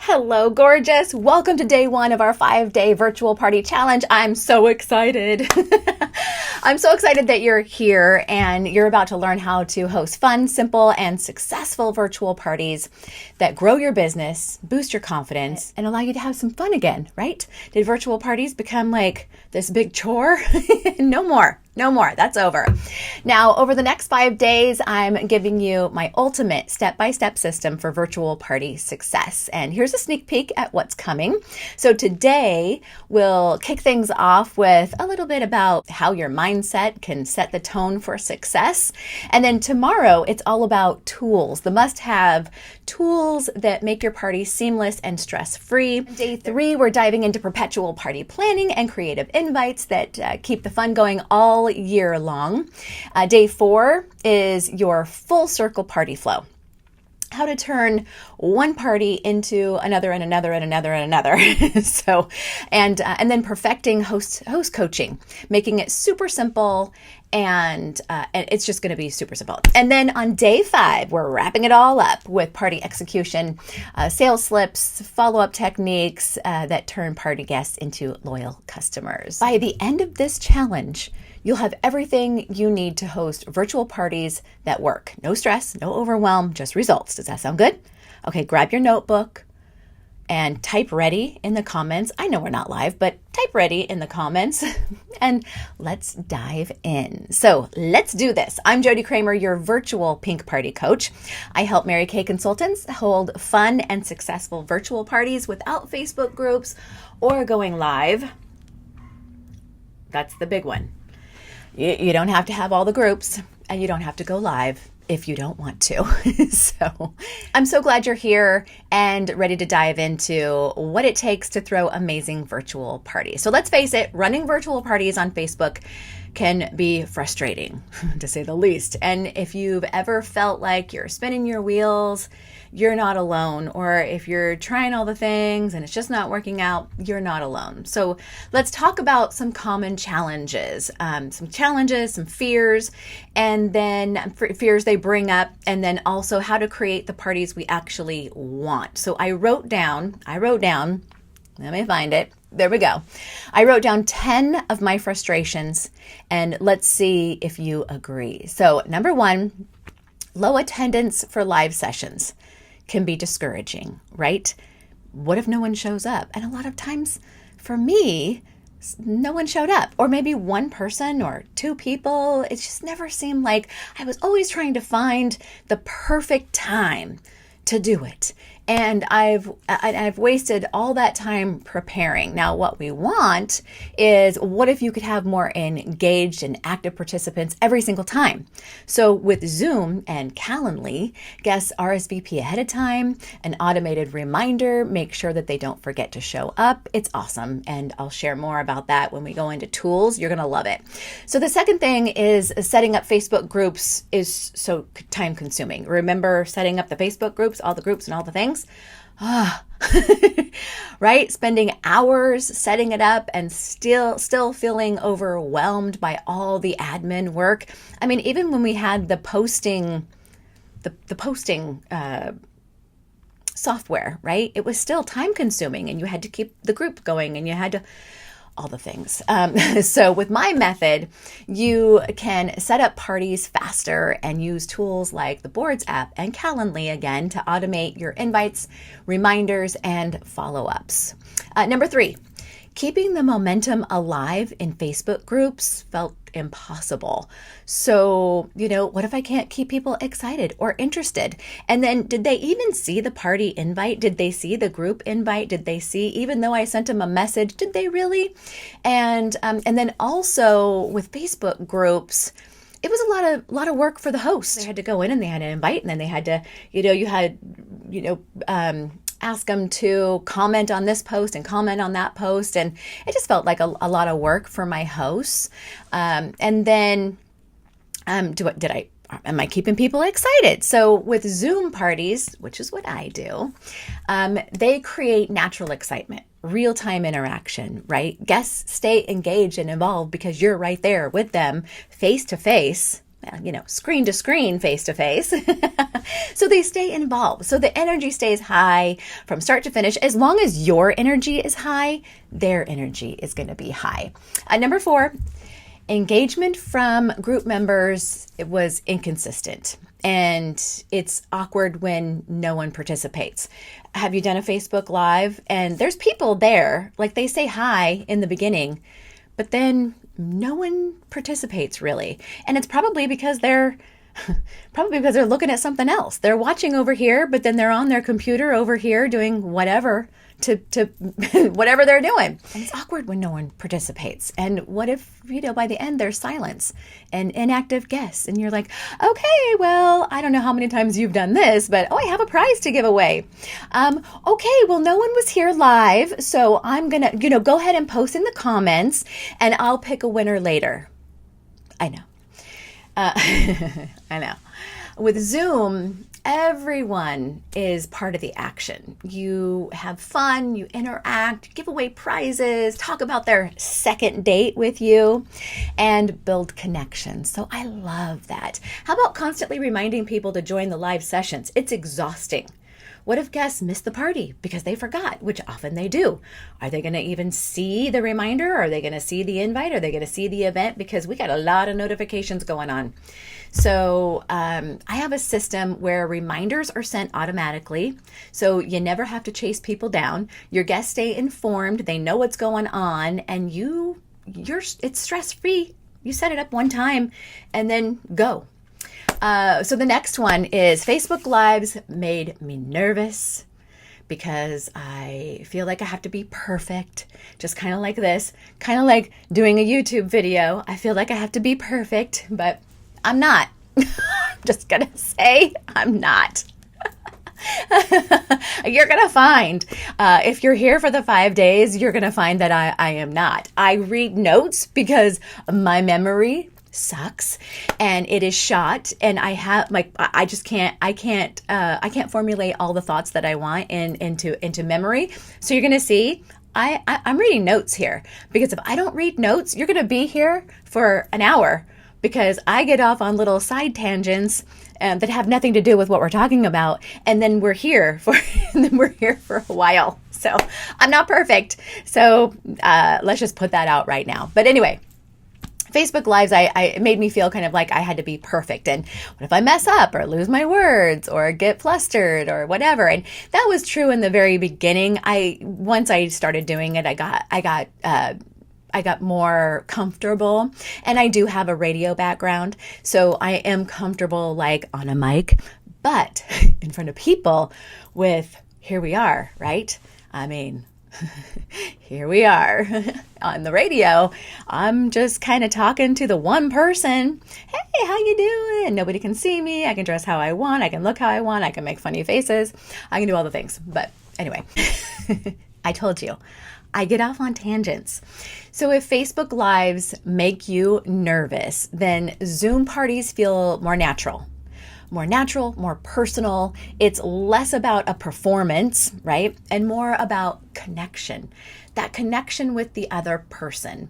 Hello, gorgeous. Welcome to day one of our 5-day virtual party challenge. I'm so excited. I'm so excited that you're here and you're about to learn how to host fun, simple, and successful virtual parties that grow your business, boost your confidence, and allow you to have some fun again, right? Did virtual parties become like this big chore? No more. No more. That's over. Now, over the next 5 days, I'm giving you my ultimate step-by-step system for virtual party success. And here's a sneak peek at what's coming. So today, we'll kick things off with a little bit about how your mindset can set the tone for success. And then tomorrow, it's all about tools, the must-have tools that make your party seamless and stress-free. Day 3, we're diving into perpetual party planning and creative invites that keep the fun going all year long. Day 4 is your full circle party flow. How to turn one party into another and another and another and another. And then perfecting host coaching, making it super simple, and it's just going to be super simple. And then on day 5, we're wrapping it all up with party execution, sales slips, follow-up techniques that turn party guests into loyal customers. By the end of this challenge, you'll have everything you need to host virtual parties that work. No stress, no overwhelm, just results. Does that sound good? Okay, grab your notebook and type ready in the comments. I know we're not live, but type ready in the comments and let's dive in. So let's do this. I'm Jody Kramer, your virtual pink party coach. I help Mary Kay consultants hold fun and successful virtual parties without Facebook groups or going live. That's the big one. You don't have to have all the groups and you don't have to go live if you don't want to. So I'm so glad you're here and ready to dive into what it takes to throw amazing virtual parties. So let's face it, running virtual parties on Facebook can be frustrating, to say the least. And if you've ever felt like you're spinning your wheels, you're not alone. Or if you're trying all the things and it's just not working out, you're not alone. So let's talk about some common challenges, some fears, and then fears they bring up, and then also how to create the parties we actually want. So I wrote down, let me find it. There we go. I wrote down 10 of my frustrations, and let's see if you agree. So number 1, low attendance for live sessions can be discouraging, right? What if no one shows up? And a lot of times for me, no one showed up, or maybe one person or 2 people. It just never seemed like I was always trying to find the perfect time to do it. And I've wasted all that time preparing. Now, what we want is, what if you could have more engaged and active participants every single time? So with Zoom and Calendly, guests RSVP ahead of time, an automated reminder, make sure that they don't forget to show up. It's awesome. And I'll share more about that when we go into tools. You're going to love it. So the second thing is, setting up Facebook groups is so time consuming. Remember setting up the Facebook groups, all the groups and all the things? Right? Spending hours setting it up and still feeling overwhelmed by all the admin work. I mean, even when we had the posting software, right? It was still time consuming, and you had to keep the group going, and you had to all the things. So with my method, you can set up parties faster and use tools like the Boards app and Calendly again to automate your invites, reminders, and follow-ups. Number 3, keeping the momentum alive in Facebook groups felt impossible. So, what if I can't keep people excited or interested? And then, did they even see the party invite? Did they see the group invite? Did they see, even though I sent them a message, did they really? And then also with Facebook groups, it was a lot of work for the host. They had to go in and they had to invite, and then they had to, ask them to comment on this post and comment on that post. And it just felt like a lot of work for my hosts. And then, am I keeping people excited? So with Zoom parties, which is what I do, they create natural excitement, real-time interaction, right? Guests stay engaged and involved because you're right there with them face to face. screen to screen, face to face. So they stay involved. So the energy stays high from start to finish. As long as your energy is high, their energy is going to be high. Number 4, engagement from group members, it was inconsistent. And it's awkward when no one participates. Have you done a Facebook Live? And there's people there, like they say hi in the beginning, but then no one participates really. And it's probably because they're looking at something else. They're watching over here, but then they're on their computer over here doing whatever to whatever they're doing. And it's awkward when no one participates. And what if, by the end there's silence and inactive guests and you're like, okay, well, I don't know how many times you've done this, but I have a prize to give away. Okay, well, no one was here live, so I'm gonna, go ahead and post in the comments and I'll pick a winner later. I know. I know. With Zoom, everyone is part of the action. You have fun, you interact, give away prizes, talk about their second date with you, and build connections. So I love that. How about constantly reminding people to join the live sessions? It's exhausting. What if guests miss the party because they forgot, which often they do? Are they going to even see the reminder? Are they going to see the invite? Are they going to see the event? Because we got a lot of notifications going on. So I have a system where reminders are sent automatically. So you never have to chase people down. Your guests stay informed. They know what's going on, and it's stress-free. You set it up one time and then go. So the next one is Facebook Lives made me nervous because I feel like I have to be perfect, just kind of like this, kind of like doing a YouTube video. I feel like I have to be perfect, but I'm not. Just gonna say I'm not. You're gonna find, if you're here for the 5 days, you're gonna find that I am not. I read notes because my memory sucks and it is shot, and I have I can't formulate all the thoughts that I want into memory. So you're gonna see I'm reading notes here, because if I don't read notes, you're gonna be here for an hour, because I get off on little side tangents that have nothing to do with what we're talking about, and then we're here for a while. So I'm not perfect. So let's just put that out right now. But anyway, Facebook Lives, it made me feel kind of like I had to be perfect. And what if I mess up or lose my words or get flustered or whatever? And that was true in the very beginning. Once I started doing it, I got more comfortable, and I do have a radio background, so I am comfortable like on a mic, but in front of people here we are, right? I mean, here we are on the radio. I'm just kind of talking to the one person. Hey, how you doing? Nobody can see me. I can dress how I want. I can look how I want. I can make funny faces. I can do all the things. But anyway, I told you, I get off on tangents. So if Facebook Lives make you nervous, then Zoom parties feel more natural, more personal. It's less about a performance, right? And more about connection, that connection with the other person.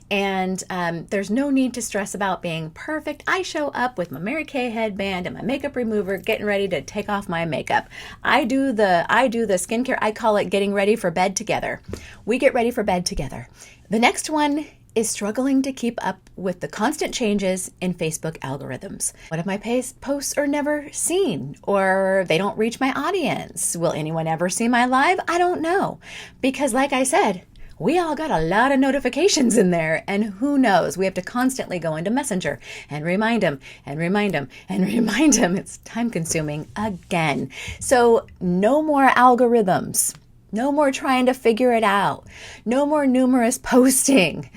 And there's no need to stress about being perfect. I show up with my Mary Kay headband and my makeup remover, getting ready to take off my makeup. I do the skincare. I call it getting ready for bed together. We get ready for bed together. The next one is struggling to keep up with the constant changes in Facebook algorithms. What if my posts are never seen, or they don't reach my audience? Will anyone ever see my live? I don't know. Because like I said, we all got a lot of notifications in there, and who knows? We have to constantly go into Messenger and remind them and remind them and remind them. It's time consuming again. So no more algorithms. No more trying to figure it out. No more numerous posting.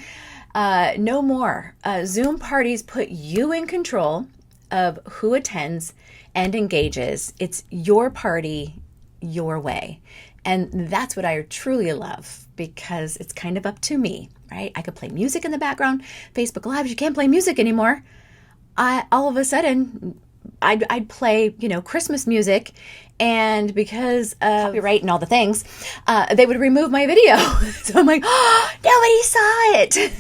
No more. Zoom parties put you in control of who attends and engages. It's your party, your way. And that's what I truly love, because it's kind of up to me, right? I could play music in the background. Facebook Lives, you can't play music anymore. All of a sudden, I'd play, Christmas music, and because of copyright and all the things, they would remove my video. So I'm like, oh, nobody saw it.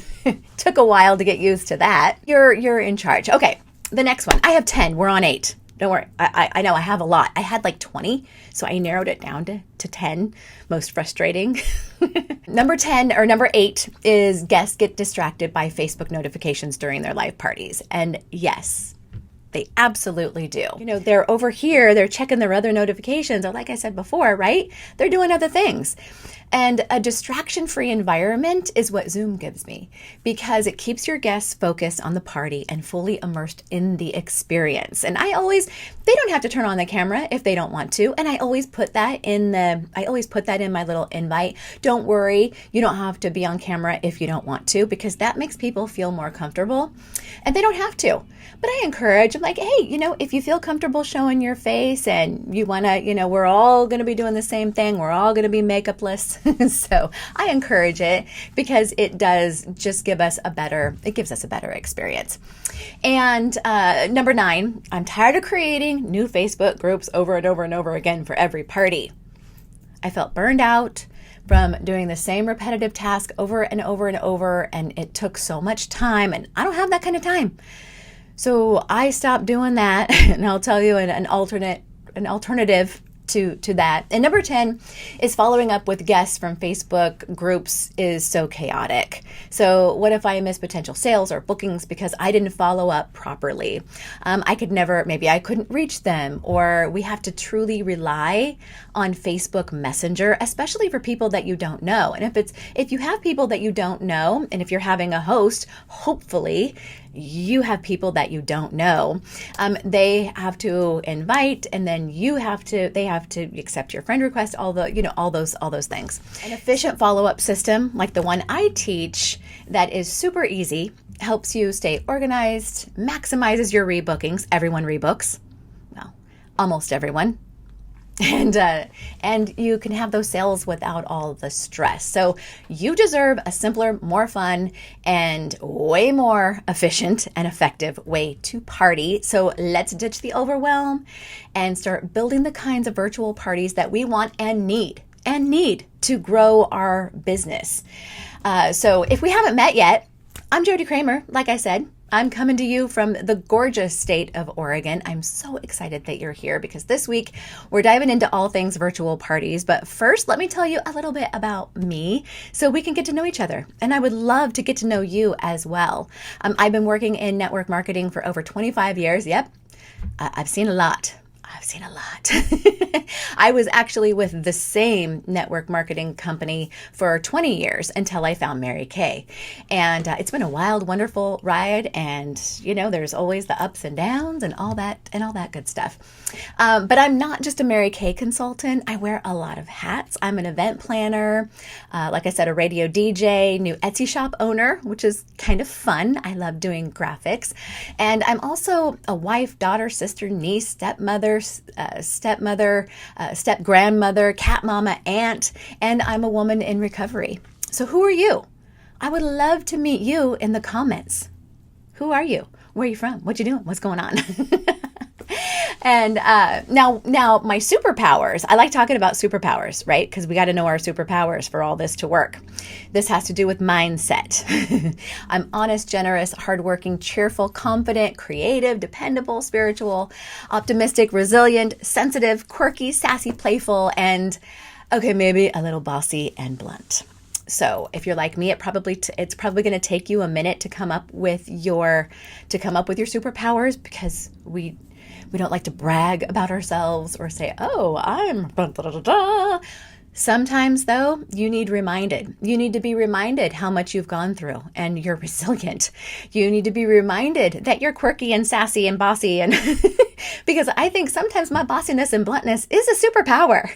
Took a while to get used to that. You're in charge. Okay. The next one, I have 10. We're on 8. Don't worry. I know I have a lot. I had like 20, so I narrowed it down to 10. Most frustrating. Number 10 or number 8 is guests get distracted by Facebook notifications during their live parties. And yes, they absolutely do. You know, they're over here, they're checking their other notifications, or like I said before, right? They're doing other things. And a distraction-free environment is what Zoom gives me, because it keeps your guests focused on the party and fully immersed in the experience. And they don't have to turn on the camera if they don't want to. And I always put that in my little invite. Don't worry, you don't have to be on camera if you don't want to, because that makes people feel more comfortable, and they don't have to. But I encourage, I'm like, hey, you know, if you feel comfortable showing your face and you want to, you know, we're all going to be doing the same thing. We're all going to be makeupless. So I encourage it, because it does just gives us a better experience. And number 9, I'm tired of creating new Facebook groups over and over and over again for every party. I felt burned out from doing the same repetitive task over and over and over, and it took so much time, and I don't have that kind of time. So I stopped doing that, and I'll tell you an alternative to that. And number 10 is following up with guests from Facebook groups is so chaotic. So what if I miss potential sales or bookings because I didn't follow up properly? Maybe I couldn't reach them, or we have to truly rely on Facebook Messenger, especially for people that you don't know. And if you have people that you don't know, and if you're having a host, hopefully you have people that you don't know. They have to invite, and then they have to accept your friend request, all those things. An efficient follow-up system like the one I teach that is super easy, helps you stay organized, maximizes your rebookings. Everyone rebooks. Well, almost everyone. And you can have those sales without all the stress. So you deserve a simpler, more fun, and way more efficient and effective way to party. So let's ditch the overwhelm and start building the kinds of virtual parties that we want and need to grow our business. So if we haven't met yet, I'm Jody Kramer, like I said. I'm coming to you from the gorgeous state of Oregon. I'm so excited that you're here, because this week we're diving into all things virtual parties. But first, let me tell you a little bit about me so we can get to know each other. And I would love to get to know you as well. I've been working in network marketing for over 25 years. Yep, I've seen a lot. I was actually with the same network marketing company for 20 years until I found Mary Kay. And it's been a wild, wonderful ride. And, you know, there's always the ups and downs and all that good stuff. But I'm not just a Mary Kay consultant. I wear a lot of hats. I'm an event planner, like I said, a radio DJ, new Etsy shop owner, which is kind of fun. I love doing graphics. And I'm also a wife, daughter, sister, niece, stepmother, step-grandmother, cat mama, aunt, and I'm a woman in recovery. So who are you? I would love to meet you in the comments. Who are you? Where are you from? What you doing? What's going on? And now my superpowers. I like talking about superpowers, right? Because we got to know our superpowers for all this to work. This has to do with mindset. I'm honest, generous, hardworking, cheerful, confident, creative, dependable, spiritual, optimistic, resilient, sensitive, quirky, sassy, playful, and okay, maybe a little bossy and blunt. So if you're like me, it's probably going to take you a minute to come up with your superpowers, because we don't like to brag about ourselves or say, oh, I'm blah, blah, blah, blah. Sometimes, though, you need reminded. You need to be reminded how much you've gone through and you're resilient. You need to be reminded that you're quirky and sassy and bossy, and because I think sometimes my bossiness and bluntness is a superpower.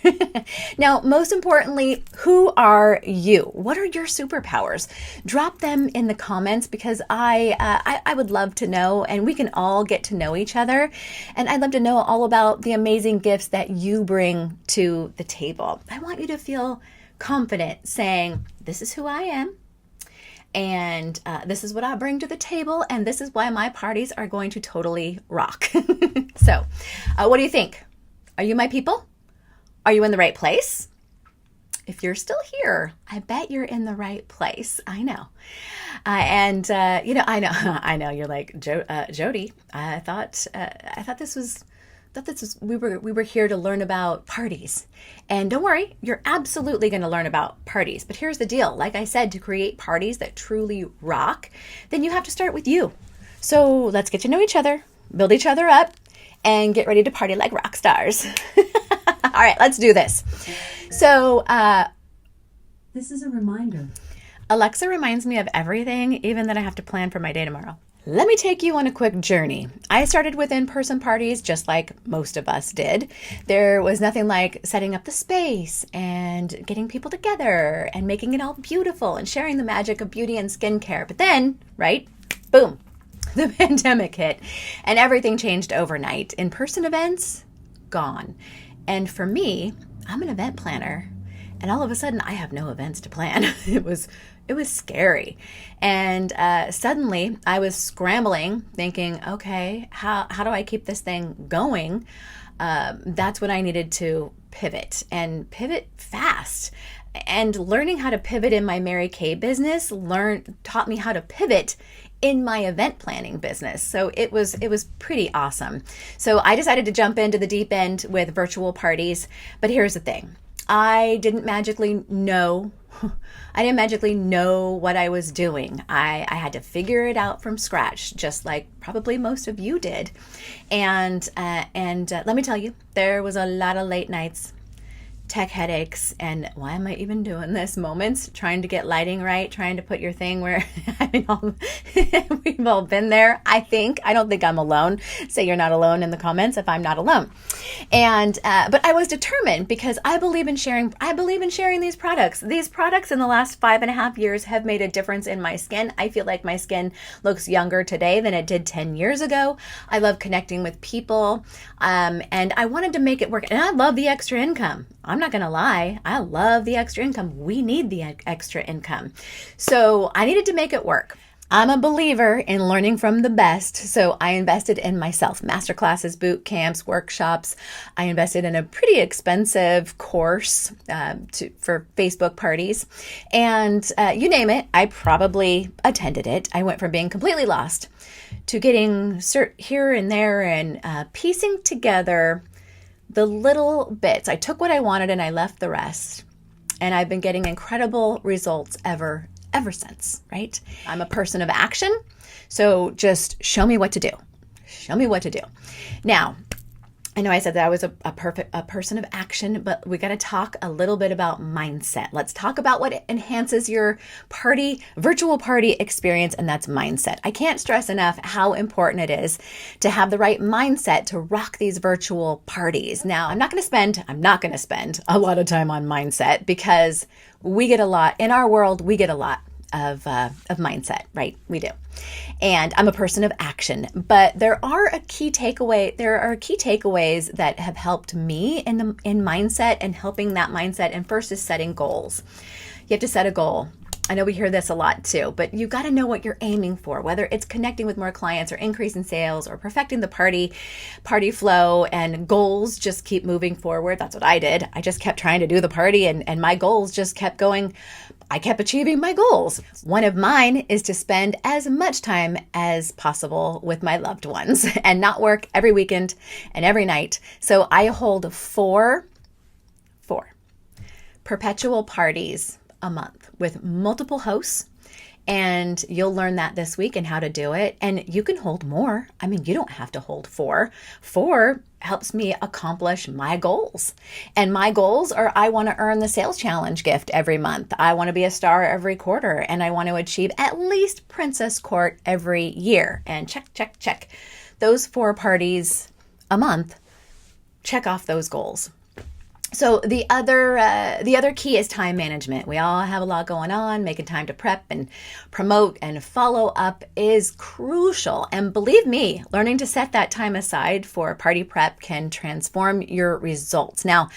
Now, most importantly, who are you? What are your superpowers? Drop them in the comments, because I would love to know, and we can all get to know each other. And I'd love to know all about the amazing gifts that you bring to the table. I want you to feel confident saying, this is who I am, and this is what I bring to the table, and this is why my parties are going to totally rock. So what do you think? Are you my people? Are you in the right place? If you're still here, I bet you're in the right place. I know. I know you're like, Jody, I thought we were here to learn about parties. And don't worry, you're absolutely going to learn about parties. But here's the deal. Like I said, to create parties that truly rock, then you have to start with you. So let's get to know each other, build each other up, and get ready to party like rock stars. All right, let's do this. So, this is a reminder. Alexa reminds me of everything, even that I have to plan for my day tomorrow. Let me take you on a quick journey. I started with in-person parties just like most of us did. There was nothing like setting up the space and getting people together and making it all beautiful and sharing the magic of beauty and skincare. But then, right, boom, the pandemic hit and everything changed overnight. In-person events, gone. And for me, I'm an event planner. And all of a sudden, I have no events to plan. It was scary. And suddenly, I was scrambling, thinking, okay, how do I keep this thing going? That's when I needed to pivot, and pivot fast. And learning how to pivot in my Mary Kay business taught me how to pivot in my event planning business. So it was pretty awesome. So I decided to jump into the deep end with virtual parties. But here's the thing. I didn't magically know what I was doing. I had to figure it out from scratch, just like probably most of you did. And let me tell you, there was a lot of late nights, tech headaches, and why am I even doing this moments, trying to get lighting right, trying to put your thing where, we've all been there, I think. I don't think I'm alone. Say you're not alone in the comments if I'm not alone. And, but I was determined because I believe in sharing these products. These products in the last 5.5 years have made a difference in my skin. I feel like my skin looks younger today than it did 10 years ago. I love connecting with people. And I wanted to make it work. And I love the extra income. I'm not going to lie. I love the extra income. We need the extra income. So I needed to make it work. I'm a believer in learning from the best, so I invested in myself. Masterclasses, boot camps, workshops. I invested in a pretty expensive course for Facebook parties. And you name it, I probably attended it. I went from being completely lost to getting here and there and piecing together the little bits. I took what I wanted and I left the rest. And I've been getting incredible results ever since, right? I'm a person of action. So just show me what to do. Show me what to do. Now, I know I said that I was a person of action, but we got to talk a little bit about mindset. Let's talk about what enhances your virtual party experience, and that's mindset. I can't stress enough how important it is to have the right mindset to rock these virtual parties. Now, I'm not going to spend a lot of time on mindset because in our world, we get a lot of mindset, right? We do. And I'm a person of action, but there are key takeaways that have helped me in mindset and helping that mindset. And first is setting goals. You have to set a goal. I know we hear this a lot too, but you got to know what you're aiming for, whether it's connecting with more clients or increasing sales or perfecting the party flow, and goals just keep moving forward. That's what I did. I just kept trying to do the party and my goals just kept going. I kept achieving my goals. One of mine is to spend as much time as possible with my loved ones and not work every weekend and every night. So I hold four perpetual parties a month with multiple hosts. And you'll learn that this week and how to do it. And you can hold more. I mean, you don't have to hold four. 4 helps me accomplish my goals. And my goals are, I want to earn the sales challenge gift every month. I want to be a star every quarter. And I want to achieve at least Princess Court every year. And check. Those 4 parties a month, check off those goals. So the other key is time management. We all have a lot going on. Making time to prep and promote and follow up is crucial. And believe me, learning to set that time aside for party prep can transform your results. Now,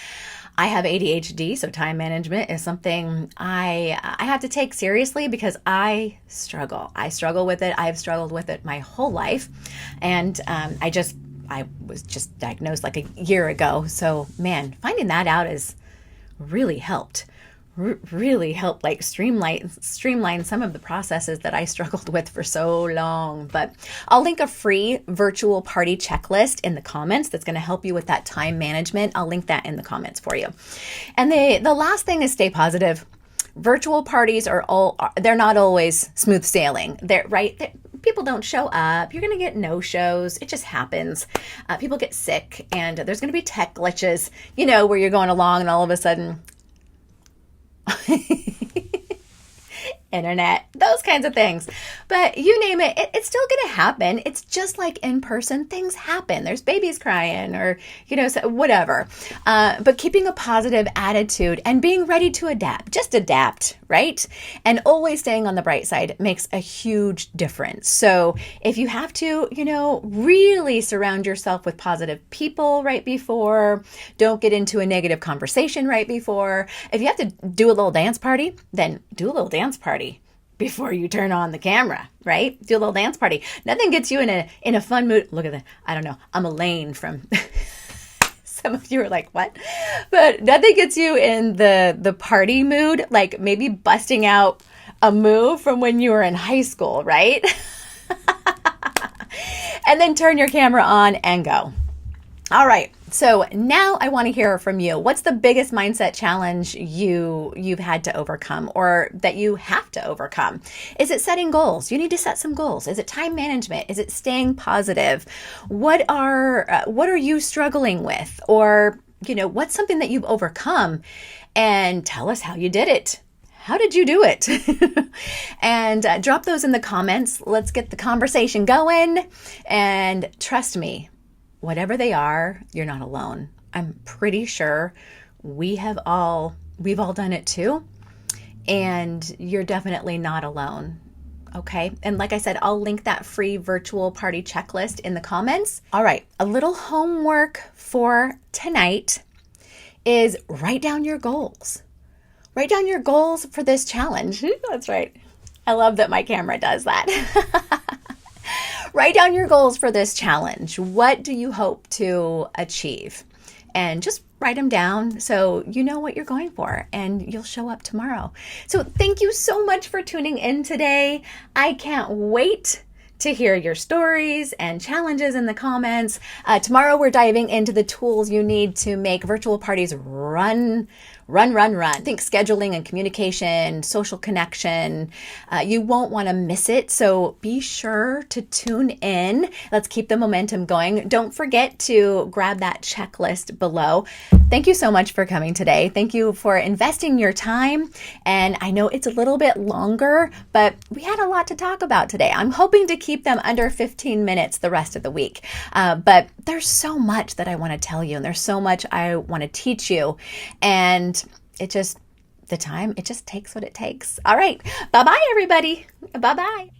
I have ADHD, so time management is something I have to take seriously because I struggle. I struggle with it. I've struggled with it my whole life. And I was just diagnosed like a year ago. So man, finding that out has really helped. really help like streamline some of the processes that I struggled with for so long. But I'll link a free virtual party checklist in the comments that's going to help you with that time management. I'll link that in the comments for you. And the last thing is stay positive. Virtual parties they're not always smooth sailing. People don't show up. You're going to get no-shows. It just happens. People get sick, and there's going to be tech glitches, where you're going along and all of a sudden internet, those kinds of things. But you name it, it's still going to happen. It's just like in person, things happen. There's babies crying or, so whatever. But keeping a positive attitude and being ready to adapt, just adapt, right? And always staying on the bright side makes a huge difference. So if you have to, really surround yourself with positive people right before, don't get into a negative conversation right before. If you have to do a little dance party, then do a little dance party before you turn on the camera, right? Do a little dance party. Nothing gets you in a fun mood. Look at that. I don't know. I'm Elaine from some of you are like, what? But nothing gets you in the party mood, like maybe busting out a move from when you were in high school, right? And then turn your camera on and go. All right. So now I want to hear from you. What's the biggest mindset challenge you've had to overcome or that you have to overcome? Is it setting goals? You need to set some goals. Is it time management? Is it staying positive? What are you struggling with? Or, what's something that you've overcome? And tell us how you did it. How did you do it? And drop those in the comments. Let's get the conversation going. And trust me, whatever they are, you're not alone. I'm pretty sure we've all done it too. And you're definitely not alone. Okay. And like I said, I'll link that free virtual party checklist in the comments. All right. A little homework for tonight is write down your goals. Write down your goals for this challenge. That's right. I love that my camera does that. Write down your goals for this challenge. What do you hope to achieve? And just write them down so you know what you're going for and you'll show up tomorrow. So thank you so much for tuning in today. I can't wait to hear your stories and challenges in the comments. Tomorrow we're diving into the tools you need to make virtual parties run. Think scheduling and communication, social connection. You won't want to miss it. So be sure to tune in. Let's keep the momentum going. Don't forget to grab that checklist below. Thank you so much for coming today. Thank you for investing your time. And I know it's a little bit longer, but we had a lot to talk about today. I'm hoping to keep them under 15 minutes the rest of the week. But there's so much that I want to tell you, and there's so much I want to teach you. And it just takes what it takes. All right. Bye-bye, everybody. Bye-bye.